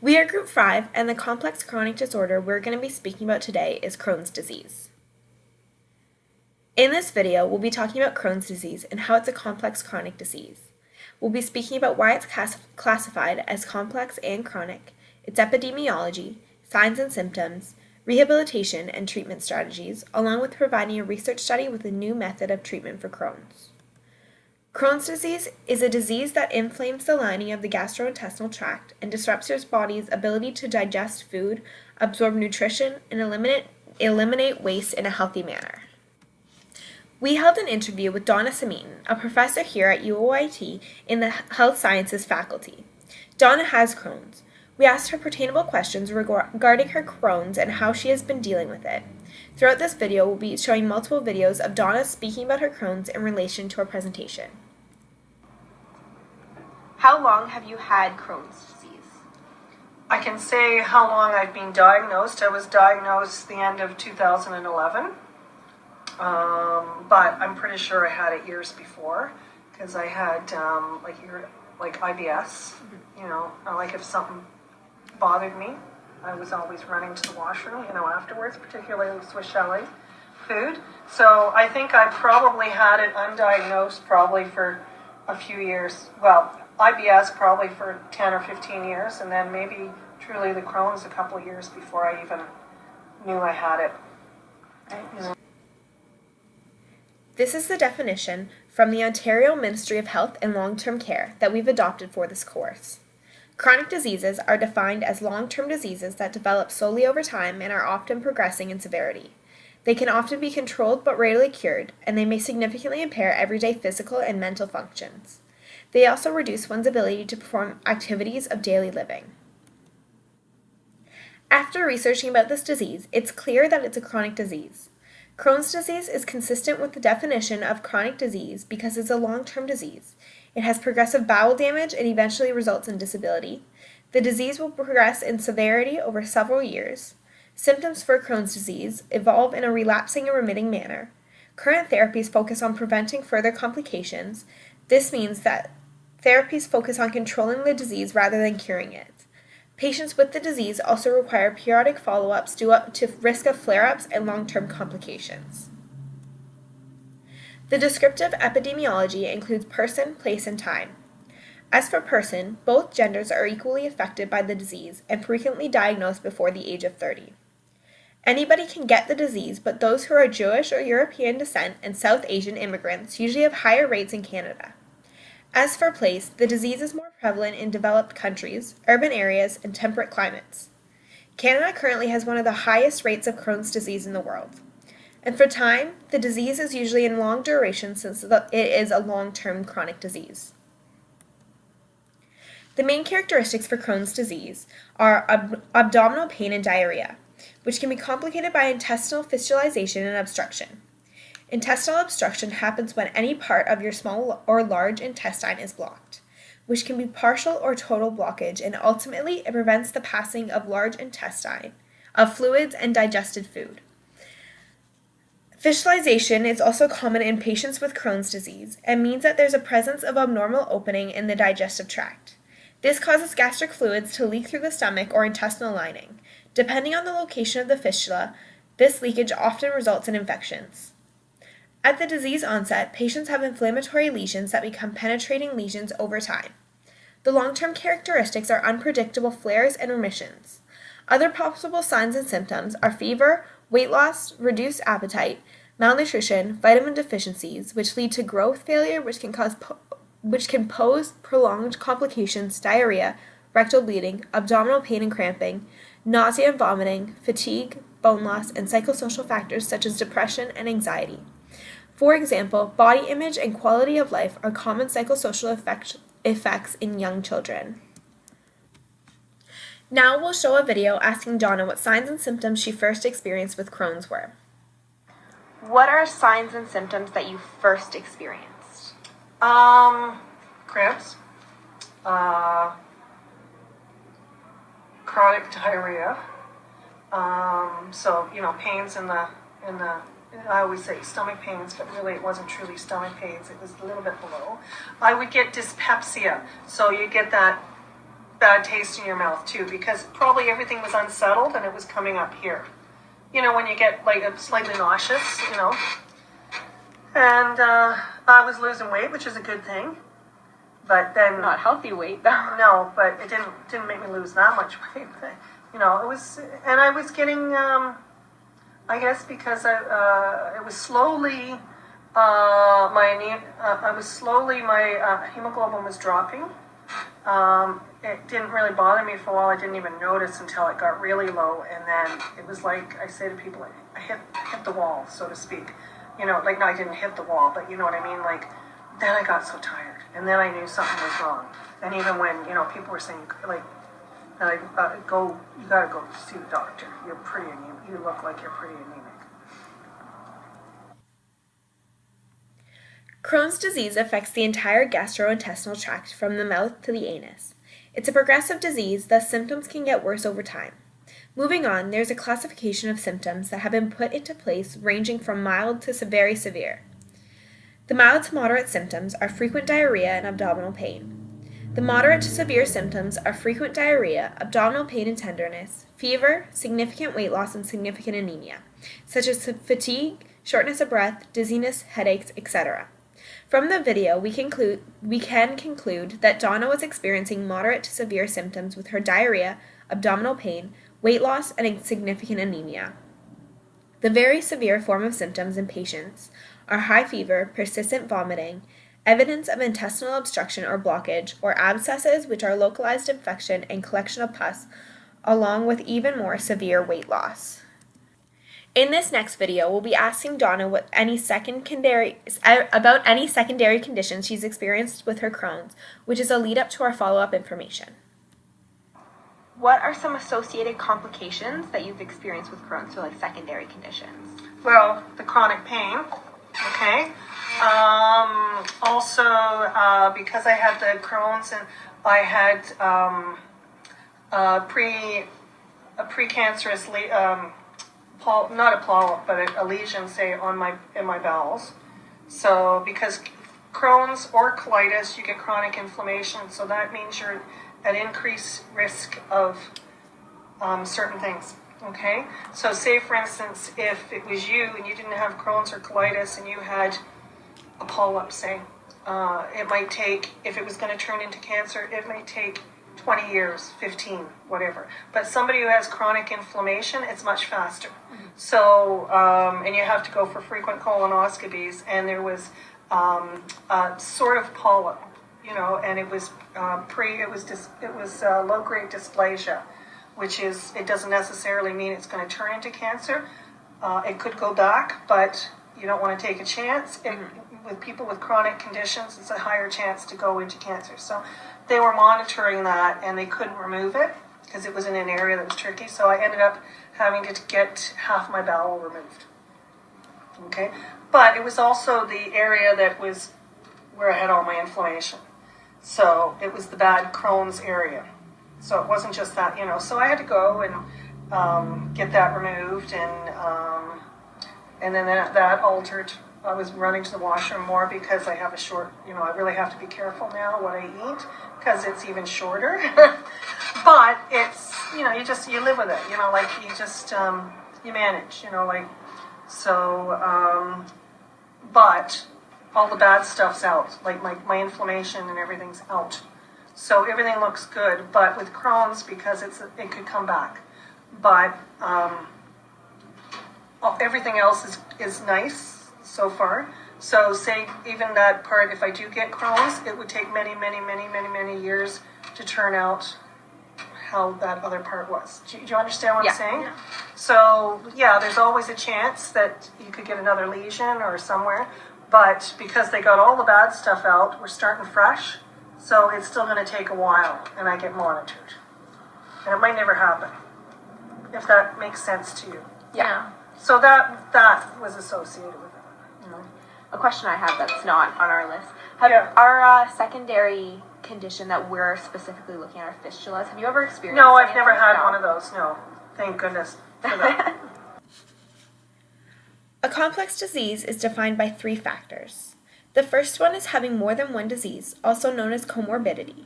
We are Group 5, and the complex chronic disorder we're going to be speaking about today is Crohn's disease. In this video, we'll be talking about Crohn's disease and how it's a complex chronic disease. We'll be speaking about why it's classified as complex and chronic, its epidemiology, signs and symptoms, rehabilitation and treatment strategies, along with providing a research study with a new method of treatment for Crohn's. Crohn's disease is a disease that inflames the lining of the gastrointestinal tract and disrupts your body's ability to digest food, absorb nutrition, and eliminate waste in a healthy manner. We held an interview with Donna Sameaton, a professor here at UOIT in the Health Sciences faculty. Donna has Crohn's. We asked her pertainable questions regarding her Crohn's and how she has been dealing with it. Throughout this video, we'll be showing multiple videos of Donna speaking about her Crohn's in relation to her presentation. How long have you had Crohn's disease? I can say how long I've been diagnosed. I was diagnosed the end of 2011, but I'm pretty sure I had it years before because I had like IBS. Like if something bothered me, I was always running to the washroom, afterwards, particularly with Swiss chalet food. So I think I probably had it undiagnosed probably for a few years. Well, IBS probably for 10 or 15 years, and then maybe truly the Crohn's a couple of years before I even knew I had it. This is the definition from the Ontario Ministry of Health and Long-Term Care that we've adopted for this course. Chronic diseases are defined as long-term diseases that develop slowly over time and are often progressing in severity. They can often be controlled but rarely cured, and they may significantly impair everyday physical and mental functions. They also reduce one's ability to perform activities of daily living. After researching about this disease, it's clear that it's a chronic disease. Crohn's disease is consistent with the definition of chronic disease because it's a long-term disease. It has progressive bowel damage and eventually results in disability. The disease will progress in severity over several years. Symptoms for Crohn's disease evolve in a relapsing and remitting manner. Current therapies focus on preventing further complications. This means that therapies focus on controlling the disease rather than curing it. Patients with the disease also require periodic follow-ups due to risk of flare-ups and long-term complications. The descriptive epidemiology includes person, place, and time. As for person, both genders are equally affected by the disease and frequently diagnosed before the age of 30. Anybody can get the disease, but those who are Jewish or European descent and South Asian immigrants usually have higher rates in Canada. As for place, the disease is more prevalent in developed countries, urban areas, and temperate climates. Canada currently has one of the highest rates of Crohn's disease in the world. And for time, the disease is usually in long duration since it is a long-term chronic disease. The main characteristics for Crohn's disease are abdominal pain and diarrhea, which can be complicated by intestinal fistulization and obstruction. Intestinal obstruction happens when any part of your small or large intestine is blocked, which can be partial or total blockage, and ultimately it prevents the passing of large intestine, of fluids and digested food. Fistulization is also common in patients with Crohn's disease and means that there's a presence of abnormal opening in the digestive tract. This causes gastric fluids to leak through the stomach or intestinal lining. Depending on the location of the fistula, this leakage often results in infections. At the disease onset, patients have inflammatory lesions that become penetrating lesions over time. The long-term characteristics are unpredictable flares and remissions. Other possible signs and symptoms are fever, weight loss, reduced appetite, malnutrition, vitamin deficiencies, which lead to growth failure, which can pose prolonged complications, diarrhea, rectal bleeding, abdominal pain and cramping, nausea and vomiting, fatigue, bone loss, and psychosocial factors such as depression and anxiety. For example, body image and quality of life are common psychosocial effects in young children. Now we'll show a video asking Donna what signs and symptoms she first experienced with Crohn's were. What are signs and symptoms that you first experienced? Cramps, chronic diarrhea, pains in the I always say stomach pains, but really it wasn't truly stomach pains. It was a little bit below. I would get dyspepsia. So you get that bad taste in your mouth too, because probably everything was unsettled and it was coming up here. You know, when you get like slightly nauseous, you know. And I was losing weight, which is a good thing. But then Not healthy weight, though. no, but it didn't make me lose that much weight. But, you know, it was, and I was getting, I guess because it was slowly, my hemoglobin was dropping. It didn't really bother me for a while. I didn't even notice until it got really low, and then it was like I say to people, I hit the wall, so to speak. You know, like no, I didn't hit the wall, but you know what I mean. Like then I got so tired, and then I knew something was wrong. And even when people were saying like, you gotta go see the doctor. You're pretty anemic. You look like you're pretty anemic. Crohn's disease affects the entire gastrointestinal tract from the mouth to the anus. It's a progressive disease, thus symptoms can get worse over time. Moving on, there's a classification of symptoms that have been put into place ranging from mild to very severe. The mild to moderate symptoms are frequent diarrhea and abdominal pain. The moderate to severe symptoms are frequent diarrhea, abdominal pain and tenderness, fever, significant weight loss, and significant anemia, such as fatigue, shortness of breath, dizziness, headaches, etc. From the video, we can conclude that Donna was experiencing moderate to severe symptoms with her diarrhea, abdominal pain, weight loss, and significant anemia. The very severe form of symptoms in patients are high fever, persistent vomiting, evidence of intestinal obstruction or blockage, or abscesses, which are localized infection and collection of pus, along with even more severe weight loss. In this next video, we'll be asking Donna about any secondary conditions she's experienced with her Crohn's, which is a lead up to our follow-up information. What are some associated complications that you've experienced with Crohn's, so like secondary conditions? Well, the chronic pain, okay. Also, because I had the Crohn's and I had a precancerous not a polyp, but a lesion, say, in my bowels. So because Crohn's or colitis, you get chronic inflammation, so that means you're at increased risk of certain things. Okay, so say for instance, if it was you and you didn't have Crohn's or colitis and you had a polyp, say, it might take, if it was going to turn into cancer, it might take 20 years, 15, whatever. But somebody who has chronic inflammation, it's much faster. Mm-hmm. So, and you have to go for frequent colonoscopies, and there was a sort of polyp, and it was low-grade dysplasia, which is, it doesn't necessarily mean it's going to turn into cancer. It could go back, but you don't want to take a chance. With people with chronic conditions, it's a higher chance to go into cancer. So they were monitoring that, and they couldn't remove it because it was in an area that was tricky. So I ended up having to get half my bowel removed. Okay, but it was also the area that was where I had all my inflammation. So it was the bad Crohn's area. So it wasn't just that, So I had to go and get that removed, and then that altered. I was running to the washroom more because I have a short, I really have to be careful now what I eat because it's even shorter. But it's, you live with it, you manage, so, but all the bad stuff's out, like my inflammation and everything's out. So everything looks good, but with Crohn's, because it could come back. But everything else is nice so far. So say even that part, if I do get Crohn's, it would take many, many, many, many, many years to turn out how that other part was. Do you understand what I'm saying? Yeah. So there's always a chance that you could get another lesion or somewhere, but because they got all the bad stuff out, we're starting fresh, so it's still going to take a while, and I get monitored. And it might never happen, if that makes sense to you. Yeah. So that was associated with it. A question I have that's not on our list. Our secondary condition that we're specifically looking at are fistulas. Have you ever experienced? No, I've never had one of those. No, thank goodness for that. A complex disease is defined by 3 factors. The first one is having more than one disease, also known as comorbidity.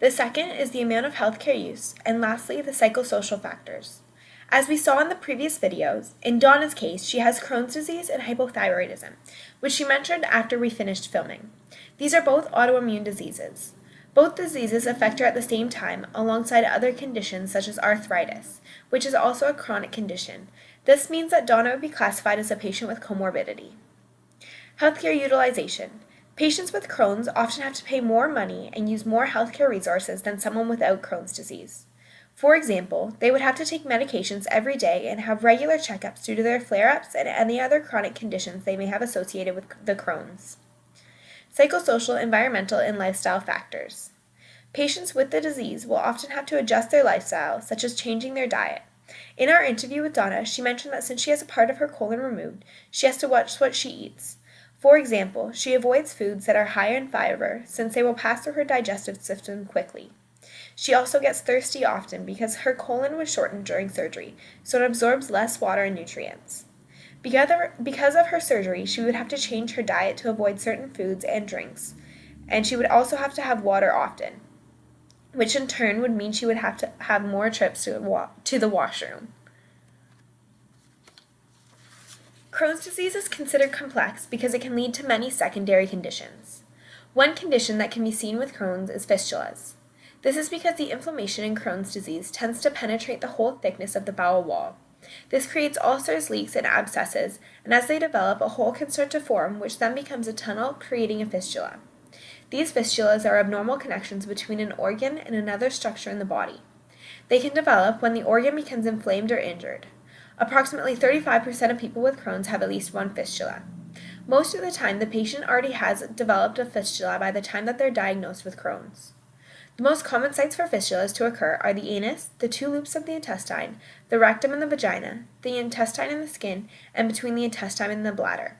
The second is the amount of healthcare use, and lastly, the psychosocial factors. As we saw in the previous videos, in Donna's case, she has Crohn's disease and hypothyroidism, which she mentioned after we finished filming. These are both autoimmune diseases. Both diseases affect her at the same time, alongside other conditions such as arthritis, which is also a chronic condition. This means that Donna would be classified as a patient with comorbidity. Healthcare utilization. Patients with Crohn's often have to pay more money and use more healthcare resources than someone without Crohn's disease. For example, they would have to take medications every day and have regular checkups due to their flare-ups and any other chronic conditions they may have associated with the Crohn's. Psychosocial, environmental, and lifestyle factors. Patients with the disease will often have to adjust their lifestyle, such as changing their diet. In our interview with Donna, she mentioned that since she has a part of her colon removed, she has to watch what she eats. For example, she avoids foods that are higher in fiber since they will pass through her digestive system quickly. She also gets thirsty often because her colon was shortened during surgery, so it absorbs less water and nutrients. Because of her surgery, she would have to change her diet to avoid certain foods and drinks, and she would also have to have water often, which in turn would mean she would have to have more trips to the washroom. Crohn's disease is considered complex because it can lead to many secondary conditions. One condition that can be seen with Crohn's is fistulas. This is because the inflammation in Crohn's disease tends to penetrate the whole thickness of the bowel wall. This creates ulcers, leaks, and abscesses, and as they develop, a hole can start to form, which then becomes a tunnel, creating a fistula. These fistulas are abnormal connections between an organ and another structure in the body. They can develop when the organ becomes inflamed or injured. Approximately 35% of people with Crohn's have at least one fistula. Most of the time, the patient already has developed a fistula by the time that they're diagnosed with Crohn's. The most common sites for fistulas to occur are the anus, the two loops of the intestine, the rectum and the vagina, the intestine and the skin, and between the intestine and the bladder.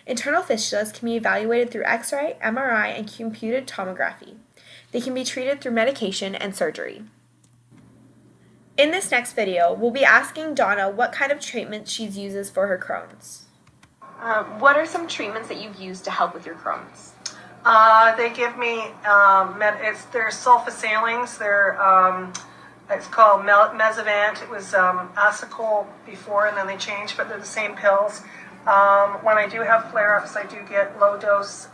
Internal fistulas can be evaluated through X-ray, MRI, and computed tomography. They can be treated through medication and surgery. In this next video, we'll be asking Donna what kind of treatment she uses for her Crohn's. What are some treatments that you've used to help with your Crohn's? They give me, they're sulfasalines, it's called Mezavant. It was Asacol before, and then they changed, but they're the same pills. When I do have flare-ups, I do get low-dose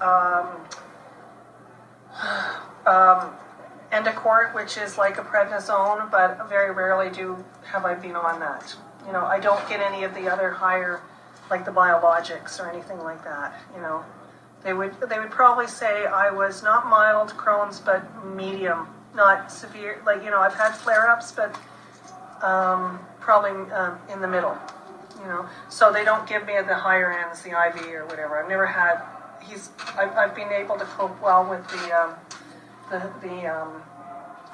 Endocort, which is like a prednisone, but very rarely have I been on that. You know, I don't get any of the other higher, like the biologics or anything like that. You know, they would probably say I was not mild Crohn's, but medium, not severe. Like, you know, I've had flare-ups, but probably in the middle. You know, so they don't give me the higher ends, the IV or whatever. I've never had. I've been able to cope well with the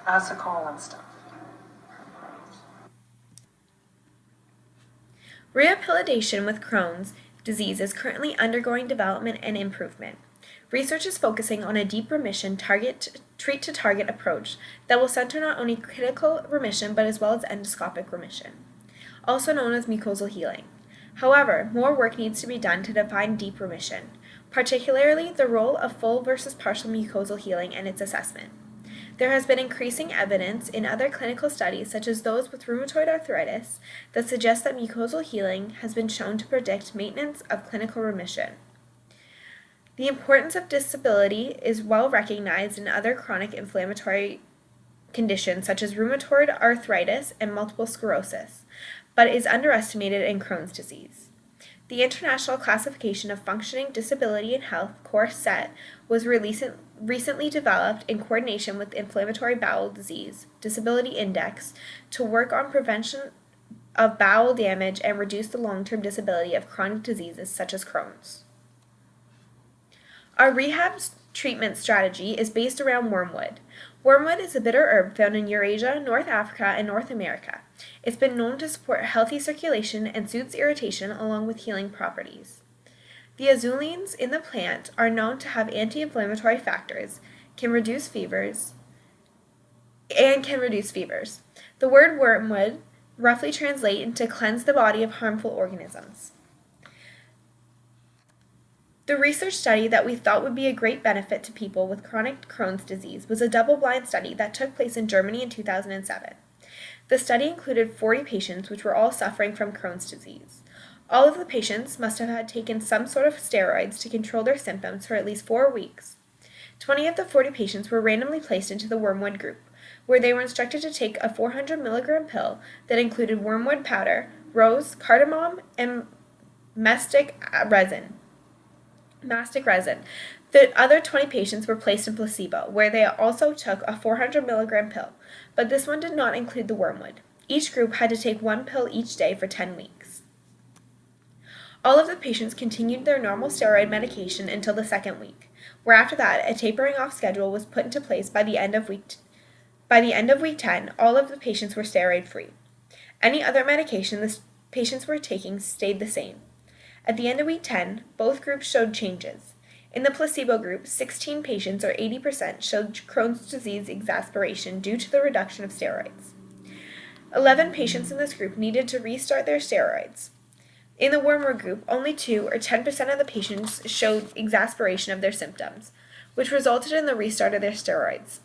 Asacol and stuff. Rehabilitation with Crohn's disease is currently undergoing development and improvement. Research is focusing on a deep remission treat-to-target approach that will center not only clinical remission but as well as endoscopic remission, also known as mucosal healing. However, more work needs to be done to define deep remission, particularly the role of full versus partial mucosal healing and its assessment. There has been increasing evidence in other clinical studies, such as those with rheumatoid arthritis, that suggest that mucosal healing has been shown to predict maintenance of clinical remission. The importance of disability is well recognized in other chronic inflammatory conditions, such as rheumatoid arthritis and multiple sclerosis, but is underestimated in Crohn's disease. The International Classification of Functioning Disability in Health, Course Set, was recently developed in coordination with Inflammatory Bowel Disease Disability Index to work on prevention of bowel damage and reduce the long-term disability of chronic diseases such as Crohn's. Our rehab treatment strategy is based around wormwood. Wormwood is a bitter herb found in Eurasia, North Africa, and North America. It's been known to support healthy circulation and soothes irritation along with healing properties. The azulines in the plant are known to have anti-inflammatory factors, can reduce fevers. The word wormwood roughly translates into cleanse the body of harmful organisms. The research study that we thought would be a great benefit to people with chronic Crohn's disease was a double-blind study that took place in Germany in 2007. The study included 40 patients which were all suffering from Crohn's disease. All of the patients must have had taken some sort of steroids to control their symptoms for at least 4 weeks. 20 of the 40 patients were randomly placed into the wormwood group, where they were instructed to take a 400 milligram pill that included wormwood powder, rose, cardamom, and mastic resin. The other 20 patients were placed in placebo, where they also took a 400 milligram pill, but this one did not include the wormwood. Each group had to take 1 pill each day for 10 weeks. All of the patients continued their normal steroid medication until the second week, where after that a tapering off schedule was put into place by the end of week 10, all of the patients were steroid free. Any other medication the patients were taking stayed the same. At the end of week 10, both groups showed changes. In the placebo group, 16 patients, or 80%, showed Crohn's disease exacerbation due to the reduction of steroids. 11 patients in this group needed to restart their steroids. In the wormwood group, only 2, or 10% of the patients showed exacerbation of their symptoms, which resulted in the restart of their steroids.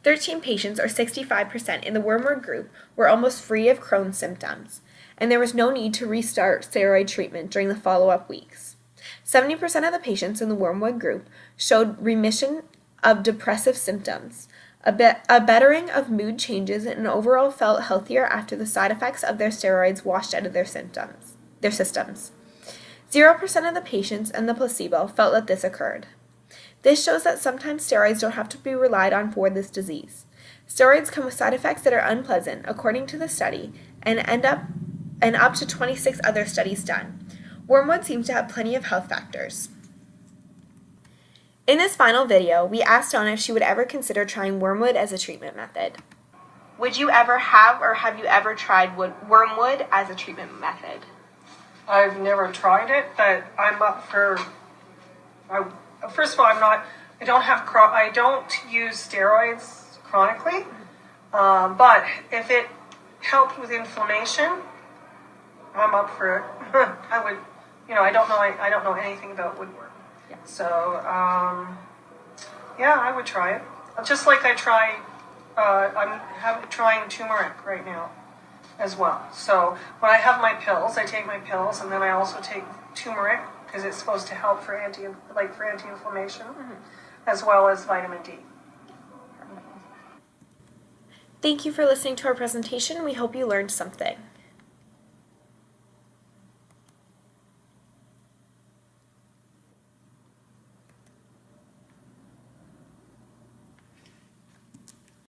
13 patients, or 65%, in the wormwood group were almost free of Crohn's symptoms, and there was no need to restart steroid treatment during the follow-up weeks. 70% of the patients in the wormwood group showed remission of depressive symptoms, a bettering of mood changes, and overall felt healthier after the side effects of their steroids washed out of their systems. 0% of the patients in the placebo felt that this occurred. This shows that sometimes steroids don't have to be relied on for this disease. Steroids come with side effects that are unpleasant, according to the study, and up to 26 other studies done. Wormwood seems to have plenty of health factors. In this final video, we asked Donna if she would ever consider trying wormwood as a treatment method. Would you ever have, or have you ever tried wormwood as a treatment method? I've never tried it, but I'm up for. First of all, I don't use steroids chronically, but if it helped with inflammation, I'm up for it. I would, I don't know anything about woodwork. Yeah. So, yeah, I would try it. Just like I'm trying turmeric right now as well. So when I have my pills, I take my pills, and then I also take turmeric because it's supposed to help for anti-inflammation, as well as vitamin D. Thank you for listening to our presentation. We hope you learned something.